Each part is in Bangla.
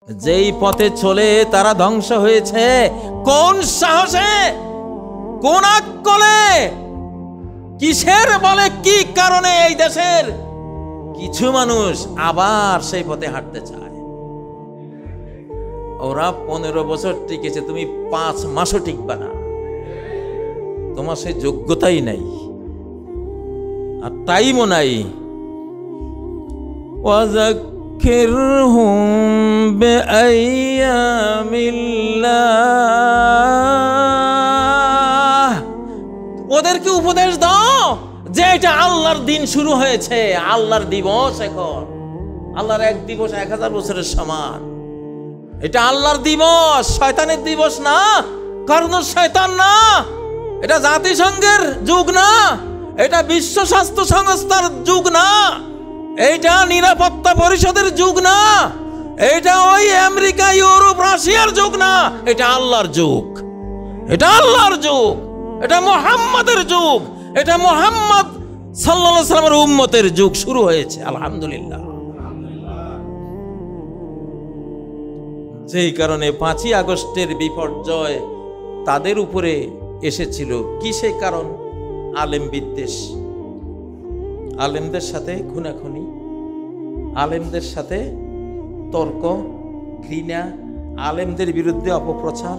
যেই পথে চলে তারা ধ্বংস হয়েছে। কোন সাহসে, কোন আকলে, কিসের বলে, কি কারণে এই দেশের কিছু মানুষ আবার সেই পথে হাঁটতে চায়? ওরা 15 বছর টিকেছে, তুমি 5 মাসও টিকবা না। তোমার সেই যোগ্যতাই নাই আর টাইমও নাই। ওয়াযাক্কিরহুম বিআইয়ামিল্লাহ, ওদেরকে উপদেশ দাও যে এটা আল্লাহর দিন শুরু হয়েছে, আল্লাহর দিবস। এখন আল্লাহর এক দিবস 1000 বছরের সমান। এটা আল্লাহর দিবস, শয়তানের দিবস না, কর্ণ শয়তান না। এটা জাতিসংঘের যুগ না, এটা বিশ্ব স্বাস্থ্য সংস্থার যুগ না, এটা নিরাপত্তা পরিষদের যুগ না, এটা ওই আমেরিকা, ইউরোপ, রাশিয়ার যুগ না। এটা আল্লাহর যুগ, এটা আল্লাহর যুগ, এটা মুহাম্মাদের যুগ, এটা মুহাম্মদ সাল্লাল্লাহু আলাইহি ওয়াসাল্লামের উম্মতের যুগ শুরু হয়েছে। আলহামদুলিল্লাহ। যেই কারণে 5ই আগস্টের বিপর্যয় তাদের উপরে এসেছিল। কি সেই কারণ? আলেম বিদ্বেষ, আলেমদের সাথে খুনাখুনি, আলেমদের সাথে তর্ক, ঘৃণা, আলেমদের বিরুদ্ধে অপপ্রচার,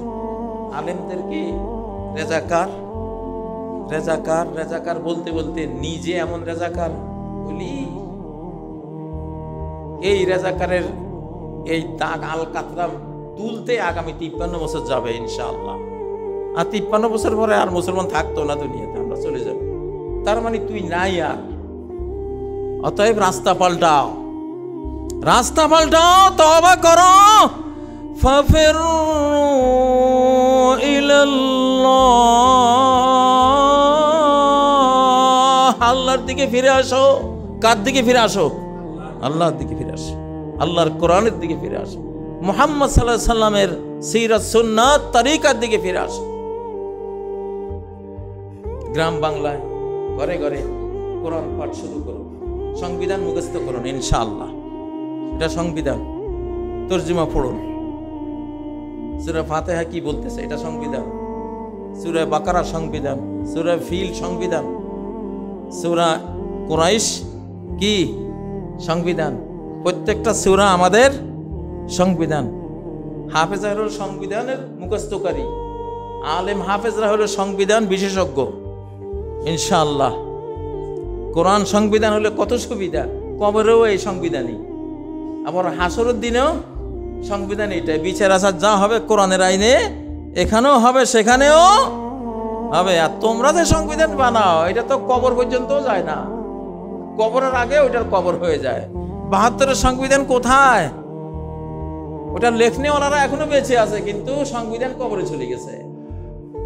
আলেমদেরকে রেজাকার রেজাকার রেজাকার বলতে বলতে নিজে এমন রেজাকার বলি। এই রেজাকারের এই দাগ আল কাতরা তুলতে আগামী 53 বছর যাবে ইনশাআল্লাহ। আর 53 বছর পরে আর মুসলমান থাকতো না দুনিয়াতে, আমরা চলে যাব। তার মানে তুই নাই আর। অতএব রাস্তা পাল্টাও, রাস্তা পাল্টাও, তওবা করো। ফাফিরু ইলাল্লাহ, আল্লাহর দিকে ফিরে আসো। কার দিকে ফিরে আসো? আল্লাহর দিকে ফিরে আসো, আল্লাহর কোরআনের দিকে ফিরে আসো, মুহাম্মদ সাল্লাল্লাহু আলাইহি সাল্লামের সিরাত সুন্নাত তরিকার দিকে ফিরে আসো। গ্রাম বাংলায় ঘরে ঘরে কোরআন পাঠ শুরু করো, সংবিধান মুখস্থ করুন ইনশাআল্লাহ। এটা সংবিধান, তরজমা পড়ুন। সূরা ফাতিহা কি বলতেছে এটা সংবিধান, সূরা বাকারা সংবিধান, সূরা ফিল সংবিধান, সূরা কুরাইশ কি সংবিধান। প্রত্যেকটা সূরা আমাদের সংবিধান। হাফেজরা হলো সংবিধানের মুখস্থকারী, আলেম হাফেজরা হলো সংবিধান বিশেষজ্ঞ ইনশাআল্লাহ। কোরআন সংবিধান হলে কত সুবিধা, কবরেও এই সংবিধানই, আবার হাসরের দিনেও সংবিধান এটাই। বিচার আচার যা হবে কোরআনের আইনে এখানেও হবে সেখানেও হবে। আর তোমরা যে সংবিধান বানাও এটা তো কবর পর্যন্ত যায় না, কবরের আগে ওইটার কবর হয়ে যায়। 72-এর সংবিধান কোথায়? ওটা লেখনেওয়ালারা এখনো বেঁচে আছে, কিন্তু সংবিধান কবরে চলে গেছে,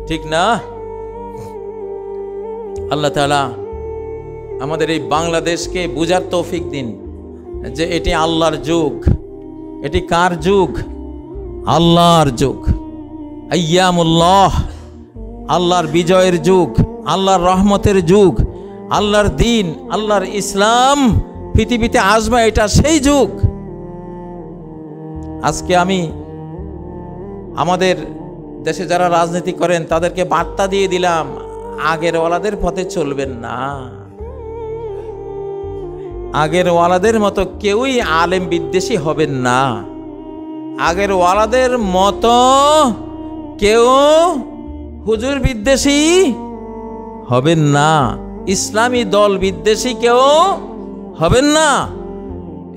ঠিক না? আল্লাহ তাআলা আমাদের এই বাংলাদেশকে বুঝার তৌফিক দিন যে এটি আল্লাহর যুগ। এটি কার যুগ? আল্লাহর যুগ। আইয়ামুল্লাহ, আল্লাহর বিজয়ের যুগ, আল্লাহর রহমতের যুগ, আল্লাহর দিন, আল্লাহর ইসলাম পৃথিবীতে আসবে, এটা সেই যুগ। আজকে আমি আমাদের দেশে যারা রাজনীতি করেন তাদেরকে বার্তা দিয়ে দিলাম, আগের ওয়ালাদের পথে চলবেন না। আগের ওয়ালাদের মতো কেউই আলেম বিদ্বেষী হবেন না, আগের ওয়ালাদের মতো কেউ হুজুর বিদ্বেষী হবেন না, ইসলামী দল বিদ্বেষী কেউ হবেন না।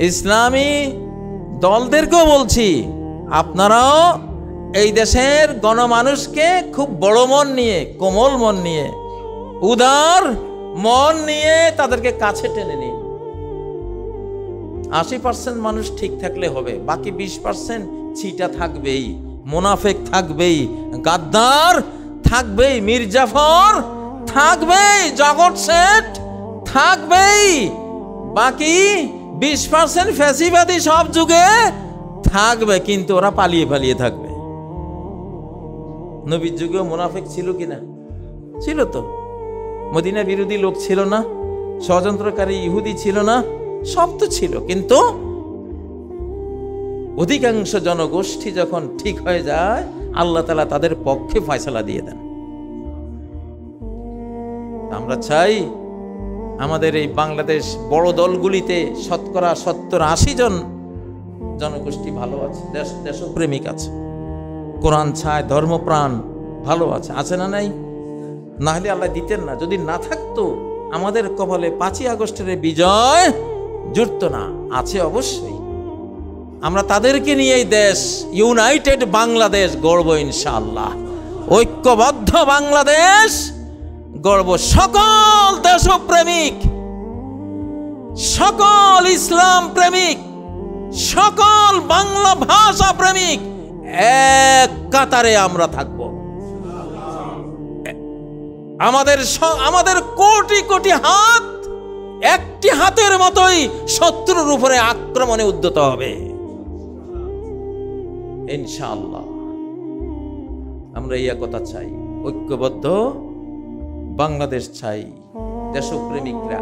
ইসলামী দলদেরকেও বলছি, আপনারাও এই দেশের গণমানুষকে খুব বড় মন নিয়ে, কোমল মন নিয়ে, উদার মন নিয়ে তাদেরকে কাছে টেনে নিন। 80% মানুষ ঠিক থাকলে হবে, বাকি 20% ছিটা থাকবেই, মুনাফিক থাকবেই, গাদ্দার থাকবেই, মির্জাফর থাকবেই, জগৎ শেঠ থাকবেই, বাকি 20% ফ্যাসিবাদী সব যুগে থাকবে, কিন্তু ওরা পালিয়ে পালিয়ে থাকবে। নবীর যুগেও মুনাফিক ছিল কিনা? ছিল তো। মদিনা বিরোধী লোক ছিল না, ষড়যন্ত্রকারী ইহুদি ছিল না, সব তো ছিল, কিন্তু অধিকাংশ জনগোষ্ঠী যখন ঠিক হয়ে যায়, আল্লাহ তাআলা তাদের পক্ষে ফয়সালা দিয়ে দেন। আমরা চাই আমাদের এই বাংলাদেশ বড় দলগুলিতে শতকরা 70-80 জন জনগোষ্ঠী ভালো আছে, দেশপ্রেমিক আছে, কোরআন ছায়, ধর্মপ্রাণ ভালো আছে, আছে না নাই? না হলে আল্লাহ দিতেন না। যদি না থাকতো আমাদের কপালে 5ই আগস্টের বিজয় জুটতো না। আছে অবশ্যই। আমরা তাদেরকে নিয়ে এই দেশ, ইউনাইটেড বাংলাদেশ গড়ব ইনশাআল্লাহ। ঐক্যবদ্ধ বাংলাদেশ গড়ব। সকল দেশপ্রেমিক, সকল ইসলাম প্রেমিক, সকল বাংলা ভাষা প্রেমিক এক কাতারে আমরা থাকব। আমাদের কোটি কোটি হাত একটি হাতের মতোই শত্রুর উপরে আক্রমণে উদ্যত হবে ইনশাআল্লাহ। আমরা এই কথা চাই, ঐক্যবদ্ধ বাংলাদেশ চাই। দেশপ্রেমিকরা,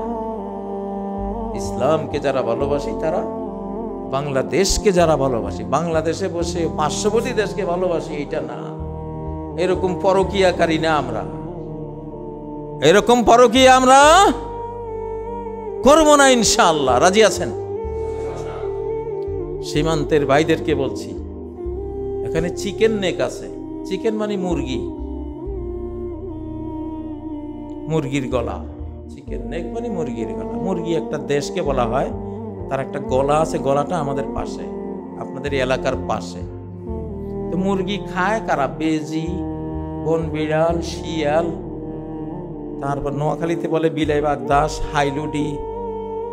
ইসলামকে যারা ভালোবাসি তারা, বাংলাদেশকে যারা ভালোবাসি, বাংলাদেশে বসে পার্শ্ববর্তী দেশকে ভালোবাসি, এটা না। এরকম পরকীয়াকারী না আমরা, এরকম পরকীয়া আমরা করব না ইনশাআল্লাহ। রাজি আছেন? সীমান্তের ভাইদেরকে বলছি, এখানে চিকেন নেক আছে। চিকেন মানে মুরগি, মুরগির গলা। চিকেন নেক মানে মুরগির গলা। মুরগি একটা দেশকে বলা হয়, তার একটা গলা আছে, গলাটা আমাদের পাশে, আপনাদের এলাকার পাশে। তো মুরগি খায় কারা? বেজি, বন বিড়াল, শিয়াল, তারপর নোয়াখালীতে বলে বিলাই বাগদাস, হাইলুডি,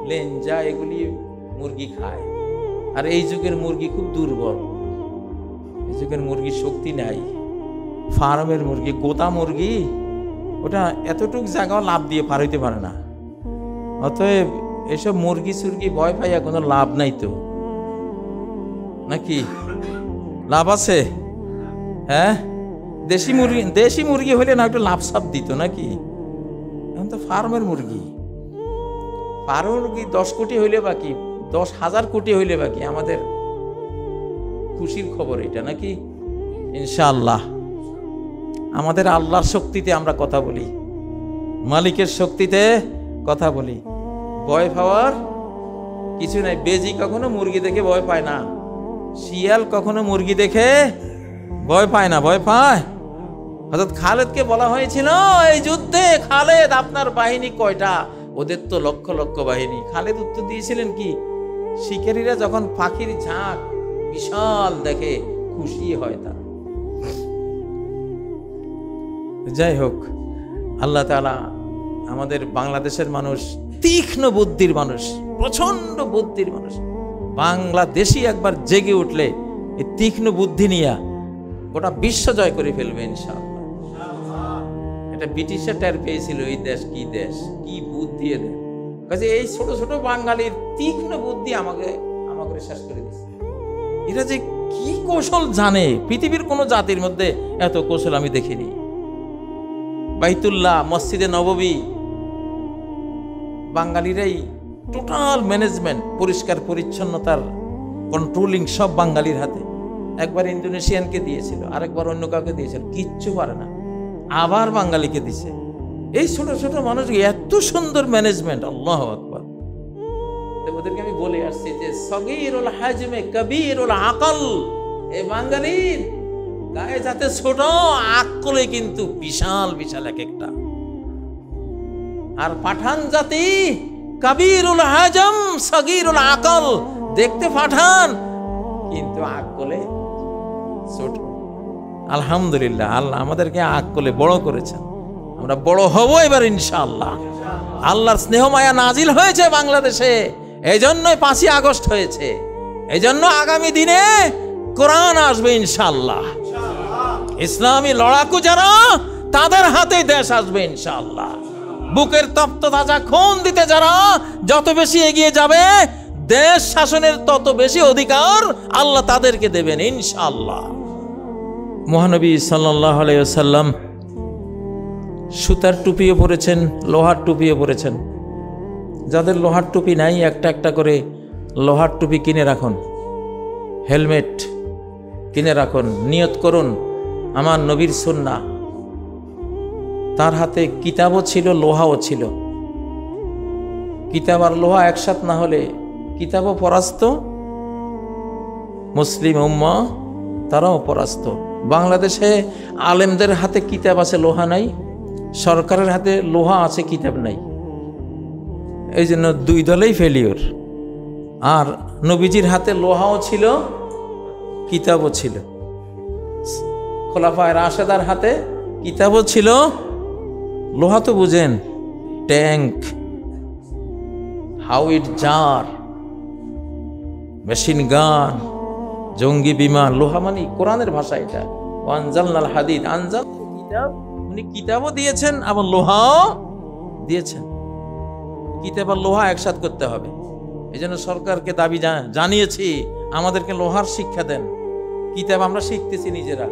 লেঞ্জা, এগুলি মুরগি খায়। আর এই যুগের মুরগি খুব দুর্বল, এই যুগের মুরগি শক্তি নাই। ফার্মের মুরগি, গোতা মুরগি, ওটা এতটুক জায়গাও লাভ দিয়ে পার হইতে পারে না। অতএব এসব মুরগি সুরগি ভয় পাইয়া কোনো লাভ নাই তো, নাকি? লাভ আছে? হ্যাঁ, দেশি মুরগি হইলে না একটু লাভ সাপ দিত, নাকি? এখন তো ফার্মের মুরগি, ফার্মের মুরগি 10 কোটি হইলে বাকি, 10,000 কোটি হইলে বাকি। আমাদের খুশির খবর এটা, নাকি? ইনশাআল্লাহ আমাদের আল্লাহর শক্তিতে আমরা কথা বলি, মালিকের শক্তিতে কথা বলি। ভয় পাওয়ার কিছু নাই। বেজি কখনো মুরগি দেখে ভয় পায় না, শিয়াল কখনো মুরগি দেখে ভয় পায় না। ভয় পায়? হযরত খালেদকে বলা হয়েছিল এই যুদ্ধে, খালেদ আপনার বাহিনী কয়টা? ওদের তো লক্ষ লক্ষ বাহিনী। খালেদ উত্তর দিয়েছিলেন কি? শিকারীরা যখন পাখির ঝাঁক বিশাল দেখে খুশি হয় তারা। যাই হোক, আল্লাহ তাআলা আমাদের বাংলাদেশের মানুষ তীক্ষ্ণ বুদ্ধির মানুষ, প্রচন্ড বুদ্ধির মানুষ। বাংলাদেশি একবার জেগে উঠলে এই তীক্ষ্ণ বুদ্ধি নিয়ে গোটা বিশ্ব জয় করে ফেলবে ইনশাআল্লাহ। এটা ব্রিটিশরা টের পেয়েছিল এই দেশ কি দেশ, কি বুদ্ধি এদের কাছে। এই ছোট ছোট বাঙালির তীক্ষ্ণ বুদ্ধি আমাকে শেষ করে দিচ্ছে। এরা যে কি কৌশল জানে, পৃথিবীর কোন জাতির মধ্যে এত কৌশল আমি দেখিনি। বাইতুল্লাহ, মসজিদে নববী, বাঙালিরাই টোটাল ম্যানেজমেন্ট, পরিষ্কার পরিচ্ছন্নতার কন্ট্রোলিং সব বাঙালির হাতে। একবার ইন্দোনেশিয়ানকে দিয়েছিল, আরেকবার অন্য কাউকে দিয়েছিল, কিচ্ছু পারে না, আবার বাঙালিকে দিছে। এই ছোট ছোট মানুষ এত সুন্দর ম্যানেজমেন্ট, আল্লাহু আকবার। ওদেরকে আমি বলে আসছি যে সগীরুল হাজমে কবীরুল আকল। এই বাঙালির গায়ে যাতে ছোট, আকলে কিন্তু বিশাল বিশাল এক একটা। আর পাঠান জাতি কবীরুল হাজম সগীরুল আকল, দেখতে পাঠান কিন্তু আকলে ছোট। আলহামদুলিল্লাহ, আল্লাহ আমাদেরকে আকলে বড় করেছেন। আমরা বড় হব এবার ইনশাআল্লাহ। আল্লাহর স্নেহ মায়া নাজিল হয়েছে বাংলাদেশে, এই জন্যই 5ই আগস্ট হয়েছে। এই জন্য আগামী দিনে কোরআন আসবে ইনশাআল্লাহ। ইসলামী লড়াকু যারা, তাদের হাতে দেশ আসবে ইনশাআল্লাহ। বুকের তপ্ত তাজা খুন দিতে যারা যত বেশি এগিয়ে যাবে, দেশ শাসনের তত বেশি অধিকার আল্লাহ তাদেরকে দেবেন ইনশাআল্লাহ। মহানবী সাল্লাল্লাহু আলাইহি ওয়াসাল্লাম সুতার টুপিও পরেছেন, লোহার টুপিও পরেছেন। যাদের লোহার টুপি নাই, একটা একটা করে লোহার টুপি কিনে রাখুন। হেলমেট কিনে রাখুন, নিয়ত করুন আমার নবীর সুন্নাহ। তার হাতে কিতাবও ছিল, লোহাও ছিল। কিতাব আর লোহা একসাথ না হলে কিতাবও পরাস্ত, মুসলিম উম্মাহ তারাও পরাস্ত। বাংলাদেশে আলেমদের হাতে কিতাব আছে, লোহা নাই। সরকারের হাতে লোহা আছে, কিতাব নাই। এই জন্য দুই দলেই ফেলিওর। আর নবীজির হাতে লোহাও ছিল, কিতাবও ছিল। খোলাফায়ে রাশেদার হাতে কিতাবও ছিল, লোহা তো বুঝেন, tank, Howitt jar, machine gun, জঙ্গি বিমান। লোহা মানে কোরআনের ভাষা এটা। আনজালনাল হাদিদ, আনজাল কিতাব, উনি কিতাবও দিয়েছেন আবার লোহাও দিয়েছেন। কিতাব আর লোহা একসাথ করতে হবে। এই জন্য সরকারকে দাবি জানিয়েছি আমাদেরকে লোহার শিক্ষা দেন। কিতাব আমরা শিখতেছি নিজেরা,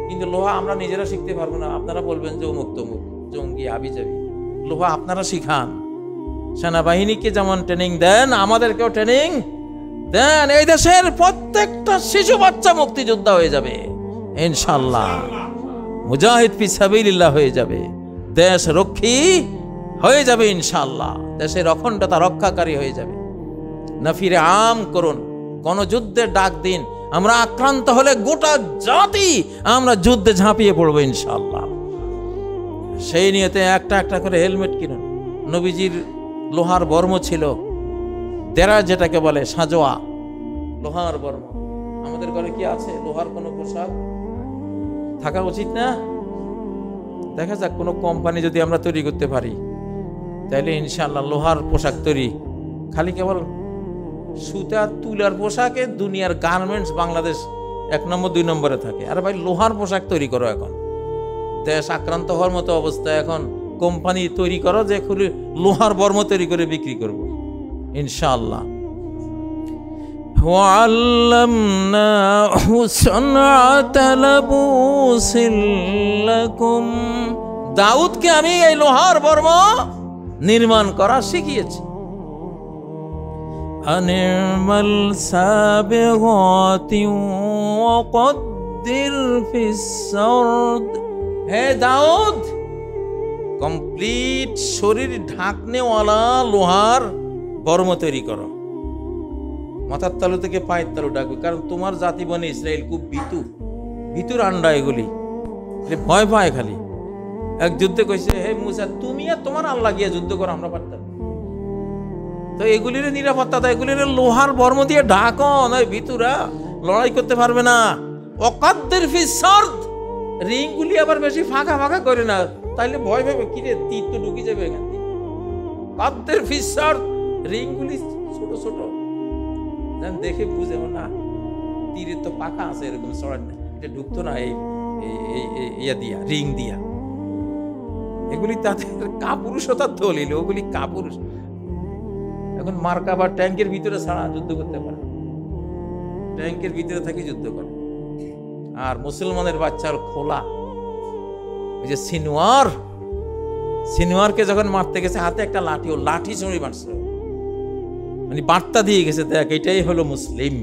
কিন্তু লোহা আমরা নিজেরা শিখতে পারবো না। আপনারা বলবেন যে অমুক তমুক জঙ্গি আবিজাবি। লোহা আপনারা শিখান। সেনাবাহিনীকে যেমন ট্রেনিং দেন, আমাদেরকেও ট্রেনিং দেন। এই দেশের প্রত্যেকটা শিশু বাচ্চা মুক্তিযোদ্ধা হয়ে যাবে ইনশাআল্লাহ, মুজাহিদ ফি সাবিলিল্লাহ হয়ে যাবে, দেশ রক্ষী হয়ে যাবে ইনশাআল্লাহ, দেশের অখণ্ডতা রক্ষাকারী হয়ে যাবে। নাফিরে আম করুন, গণযুদ্ধের ডাক দিন। আমরা আক্রান্ত হলে গোটা জাতি আমরা যুদ্ধে ঝাঁপিয়ে পড়বো ইনশাআল্লাহ। সেই নিয়তে একটা একটা করে হেলমেট কিনুন। নবীজির লোহার বর্ম ছিল, দেরা যেটাকে বলে সাজোয়া, লোহার বর্ম। আমাদের ঘরে কি আছে লোহার কোনো পোশাক? থাকা উচিত না? দেখা যাক কোনো কোম্পানি যদি আমরা তৈরি করতে পারি, তাইলে ইনশাআল্লাহ লোহার পোশাক তৈরি। খালি কেবল সুতা তুলার পোশাকে দুনিয়ার গার্মেন্টস বাংলাদেশ 1 নম্বর 2 নম্বরে থাকে। আর ভাই লোহার পোশাক তৈরি করো। এখন দেশ আক্রান্ত হওয়ার মতো অবস্থা, এখন কোম্পানি তৈরি করো যে খুলে লোহার বর্ম তৈরি করে বিক্রি করব ইনশাআল্লাহ। ওয়াল্লামনাহু সানআতা লাবুসিল লাকুম, দাউদকে আমি এই লোহার বর্ম নির্মাণ করা শিখিয়েছি। আনিমাল সাবিগাতি ওয়া কদ্দির ফিস সারদ, হে দাউদ কমপ্লিট শরীর ঢাকনেওয়ালা লোহার বর্ম তৈরি করো। মাথার তালু থেকে পায়ের তালু ডাকবে, কারণ তোমার জাতি বনে ইসরায়েল খুব ভিতুর আন্ডা, এগুলি ভয় পায় খালি। এক যুদ্ধে কইছে, হে মুসা তুমি আর তোমার আল্লাহ গিয়ে যুদ্ধ করো, আমরা পারতাম। তো এগুলির নিরাপত্তা দেয়, এগুলির লোহার বর্ম দিয়ে ঢাকো, নয় ভিতুরা লড়াই করতে পারবে না। অকাদ্দের ফিস সারদ, রিংগুলি আবার বেশি ফাঁকা ফাঁকা করে না, তাইলে ভয় পাবে কিরে তীর তো ঢুকে যাবে এখান থেকে। কাদ্দের ফিস সারদ, রিংগুলি ছোট ছোট, দেখে বুঝে না তীরের তো পাকা আছে, এরকম চড়ার না, এটা ঢুকতো না এই ইয়া দিয়া, রিং দিয়া। এগুলি তাদের কাপুরুষতার দলিল, ওগুলি কাপুরুষ। এখন মার্কা বা ট্যাঙ্কের ভিতরে ছাড়া যুদ্ধ করতে পারে, ট্যাঙ্কের ভিতরে থাকি যুদ্ধ করে। আর মুসলমানের বাচ্চার খোলা, ওই যে সিনোয়ারকে যখন মারতে গেছে হাতে একটা লাঠি, ও লাঠি ছড়ি মারছে, মানে বার্তা দিয়ে গেছে, দেখ এটাই হলো মুসলিম।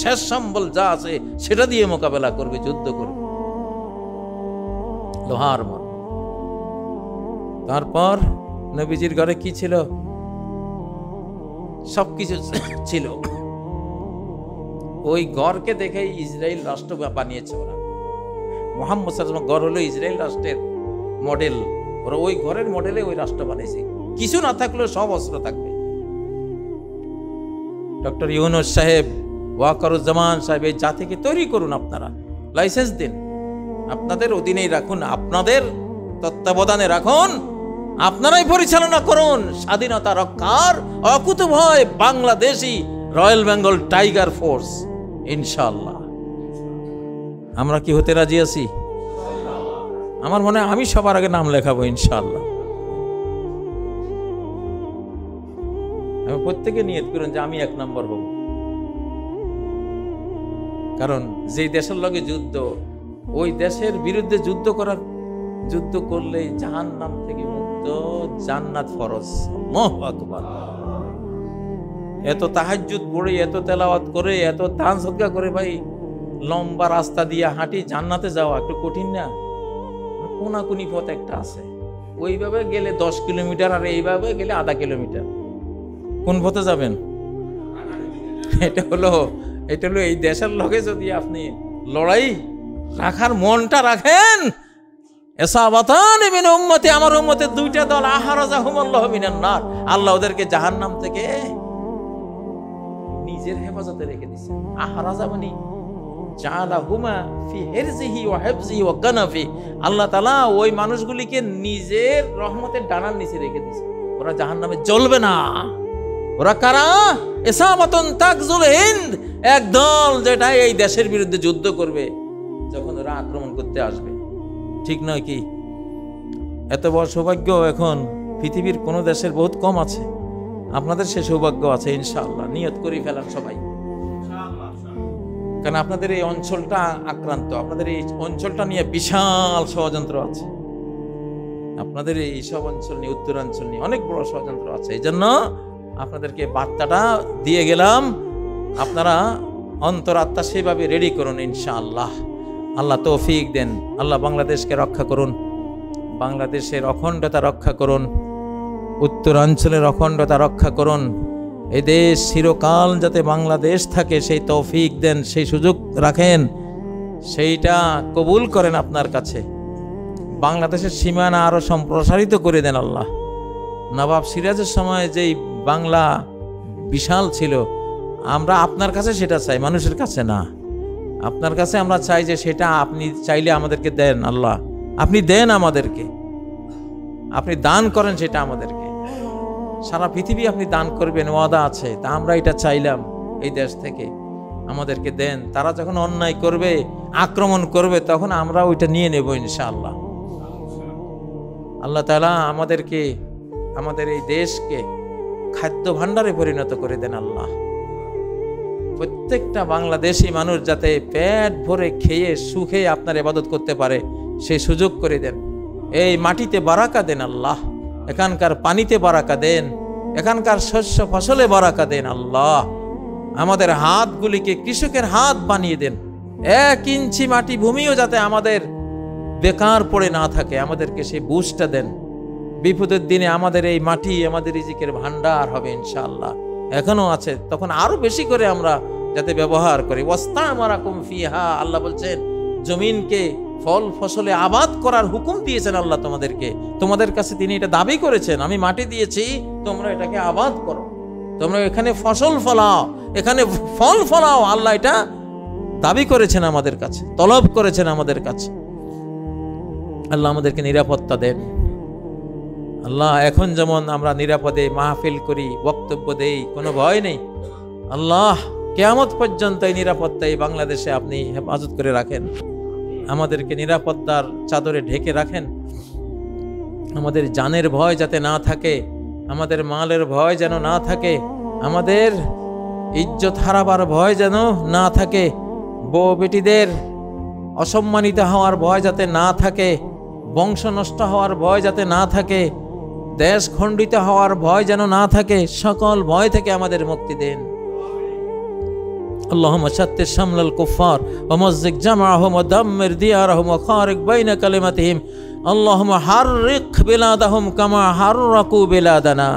শেষ সম্বল যা আছে সেটা দিয়ে মোকাবেলা করবে, যুদ্ধ করবে, লোহার মন। তারপর নবীজির ঘরে কি ছিল? সবকিছু ছিল। ওই ঘরকে দেখে ইসরায়েল রাষ্ট্র বানিয়েছে ওরা। মুহাম্মদ সাল্লাল্লাহু আলাইহি ওয়াসাল্লাম ঘর হলো ইসরায়েল রাষ্ট্রের মডেল। ওরা ওই ঘরের মডেলে ওই রাষ্ট্র বানিয়েছে। কিছু না থাকলেও সব অস্ত্র থাকবে। ডক্টর ইউনুস সাহেব, ওয়াকারুজ্জামান সাহেব, এই জাতিকে তৈরি করুন, আপনারা লাইসেন্স দিন, আপনাদের অধীনেই রাখুন, আপনাদের তত্ত্বাবধানে রাখুন, আপনারাই পরিচালনা করুন। স্বাধীনতা রক্ষার অকুতভয় Bangladeshi royal Bengal tiger force ইনশাআল্লাহ। আমরা কি হতে রাজি আছি? আমার মনে হয় আমি সবার আগে নাম লেখাবো ইনশাআল্লাহ। প্রত্যেকে নিয়ত করুন যে আমি 1 নম্বর হব। কারণ যে দেশের লগে যুদ্ধ, ওই দেশের বিরুদ্ধে যুদ্ধ করলে জাহান্নাম থেকে মুক্ত, জান্নাত ফরজ। আল্লাহু আকবার। এত তাহাজ্জুদ পড়ে, এত তেলাওয়াত করে, এত দান সদকা করে ভাই লম্বা রাস্তা দিয়ে হাঁটি জান্নাতে যাওয়া একটু কঠিন না? কোনাকুনি পথ একটা আছে, ওইভাবে গেলে 10 কিলোমিটার আর এইভাবে গেলে আধা কিলোমিটার। কোন পথে যাবেন? এটা হলো এই দেশের লগে যদি আপনি লড়াই রাখার মনটা রাখেন, এসাবাতান মিন উম্মতি, আমার উম্মতের দুইটা দল, আহরাজাহুমুল্লাহু মিনান নার, আল্লাহ ওদেরকে জাহান্নাম থেকে নিজের হেফাজতে রেখে দিয়েছেন। আহরাজা মানে জালাহুমা ফি হিরজিহি ওয়া হিফজিহি ওয়া কানাফি, আল্লাহ তাআলা ওই মানুষগুলিকে নিজের রহমতের ডানার নিচে রেখে দিয়েছেন, ওরা জাহান্নামে জ্বলবে না। ওরা কারা? ইসামাতুন তাকজুল হিন্দ, এক দল যেটা এই দেশের বিরুদ্ধে যুদ্ধ করবে যখন ওরা আক্রমণ করতে আসবে। ঠিক নয় কি? এত বড় সৌভাগ্য এখন পৃথিবীর কোন দেশের বহুত কম আছে, আপনাদের সে সৌভাগ্য আছে ইনশাআল্লাহ। নিয়ত করে ফেলান সবাই, কারণ আপনাদের এই অঞ্চলটা আক্রান্ত, আপনাদের এই অঞ্চলটা নিয়ে বিশাল ষড়যন্ত্র আছে, আপনাদের এই সব অঞ্চল নিয়ে, উত্তরাঞ্চল নিয়ে অনেক বড় ষড়যন্ত্র আছে। এই জন্য আপনাদেরকে বার্তাটা দিয়ে গেলাম, আপনারা অন্তরাত্মা সেভাবে রেডি করুন ইনশাআল্লাহ। আল্লাহ তৌফিক দেন, আল্লাহ বাংলাদেশকে রক্ষা করুন, বাংলাদেশের অখণ্ডতা রক্ষা করুন, উত্তরাঞ্চলের অখণ্ডতা রক্ষা করুন। এই দেশ চিরকাল যাতে বাংলাদেশ থাকে সেই তৌফিক দেন, সেই সুযোগ রাখেন, সেইটা কবুল করেন আপনার কাছে। বাংলাদেশের সীমানা আরো সম্প্রসারিত করে দেন আল্লাহ। নবাব সিরাজের সময় যেই বাংলা বিশাল ছিল, আমরা আপনার কাছে সেটা চাই, মানুষের কাছে না। আপনার কাছে আমরা চাই যে সেটা আপনি চাইলে আমাদেরকে দেন আল্লাহ, আপনি দেন আমাদেরকে, আপনি দান করেন সেটা আমাদেরকে। সারা পৃথিবী আপনি দান করবেন, ওয়াদা আছে, তা আমরা এটা চাইলাম এই দেশ থেকে, আমাদেরকে দেন। তারা যখন অন্যায় করবে, আক্রমণ করবে, তখন আমরা ওইটা নিয়ে নেব ইনশাআল্লাহ। আল্লাহ তাআলা আমাদেরকে, আমাদের এই দেশকে খাদ্য ভাণ্ডারে পরিণত করে দেন আল্লাহ। প্রত্যেকটা বাংলাদেশি মানুষ যাতে পেট ভরে খেয়ে সুখে আপনার ইবাদত করতে পারে সেই সুযোগ করে দেন। এই মাটিতে বারাকা দেন আল্লাহ, এখানকার পানিতে বারাকা দেন, এখানকার শস্য ফসলে বারাকা দেন আল্লাহ। আমাদের হাতগুলিকে কৃষকের হাত বানিয়ে দেন, 1 ইঞ্চি মাটি ভূমিও যাতে আমাদের বেকার পড়ে না থাকে, আমাদেরকে সেই বুঝটা দেন। বিপদের দিনে আমাদের এই মাটি আমাদের রিজিকের ভান্ডার হবে ইনশাআল্লাহ, এখনো আছে, তখন আরো বেশি করে আমরা যাতে ব্যবহার করি। ওয়াস্তামারাকুম ফিহা, আল্লাহ বলছেন জমিনকে ফল ফসলে আবাদ করার হুকুম দিয়েছেন আল্লাহ তোমাদেরকে, তোমাদের কাছে তিনি এটা দাবি করেছেন, আমি মাটি দিয়েছি, তোমরা এটাকে আবাদ করো, তোমরা এখানে ফসল ফলাও, এখানে ফল ফলাও। আল্লাহ এটা দাবি করেছেন আমাদের কাছে, তলব করেছেন আমাদের কাছে। আল্লাহ আমাদেরকে নিরাপত্তা দেন আল্লাহ। এখন যেমন আমরা নিরাপদে মাহফিল করি, বক্তব্য দেই, কোনো ভয় নেই আল্লাহ, কিয়ামত পর্যন্ত এই নিরাপত্তা এই বাংলাদেশে আপনি হেফাজত করে রাখেন, আমাদেরকে নিরাপত্তার চাদরে ঢেকে রাখেন। আমাদের জানের ভয় যাতে না থাকে, আমাদের মালের ভয় যেন না থাকে, আমাদের ইজ্জত হারাবার ভয় যেন না থাকে, বউ বেটিদের অসম্মানিত হওয়ার ভয় যাতে না থাকে, বংশ নষ্ট হওয়ার ভয় যাতে না থাকে, দেশ খণ্ডিত হওয়ার ভয় যেন না থাকে, সকল ভয় থেকে আমাদের মুক্তি দেন। আল্লাহুম্মা শাত্তির শামলাল কুফফার ওয়া মাজ্জিক জামআহুম ওয়া দাম্মির দিয়ারহুম ওয়া খারিক বাইনা কালিমাতিহিম। আল্লাহুম্মা হাররিক বিলাদাহুম কামা হাররাকু বিলাদানা।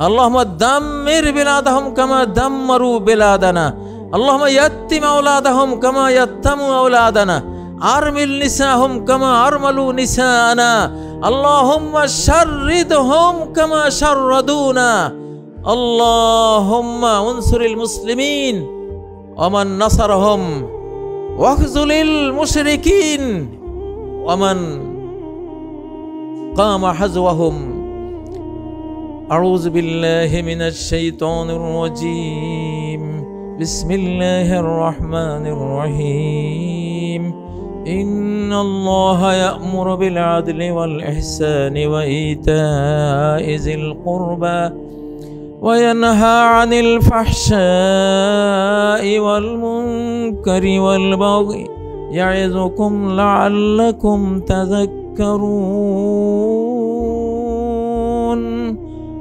আল্লাহুম্মা দাম্মির বিলাদাহুম কামা দাম্মারু বিলাদানা। আল্লাহুম্মা ইয়াত্তিম আওলাদাহুম কামা ইয়াত্তামু আওলাদানা। আরমিল নিসাহুম কামা আরমালু নিসানা। আল্লাহুম্মা শাররিদহুম কামা শাররাদুনা। আল্লাহুম্মা উনসুরিল মুসলিমিন ওয়ামান নাসারহুম ওয়াখযুলিল মুশরিকিন ওয়ামান কামা হাযওয়াহুম। আউযু বিল্লাহি মিনাশ শাইতানির রাজীম। বিসমিল্লাহির রাহমানির রহিম। ইন্নাল্লাহা ইয়া'মুরু বিল আদলি ওয়াল ইহসানি ওয়া ইতা'i যিল কুরবা وينهى عن الفحشاء والمنكر والبغي يعظكم لعلكم تذكرون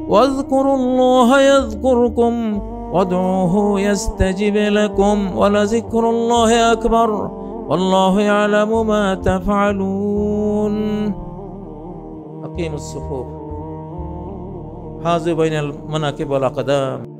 واذكروا الله يذكركم وادعوه يستجب لكم ولذكر الله أكبر والله يعلم ما تفعلون أقيموا الصفوف حاذوا بين المناكب والأقدام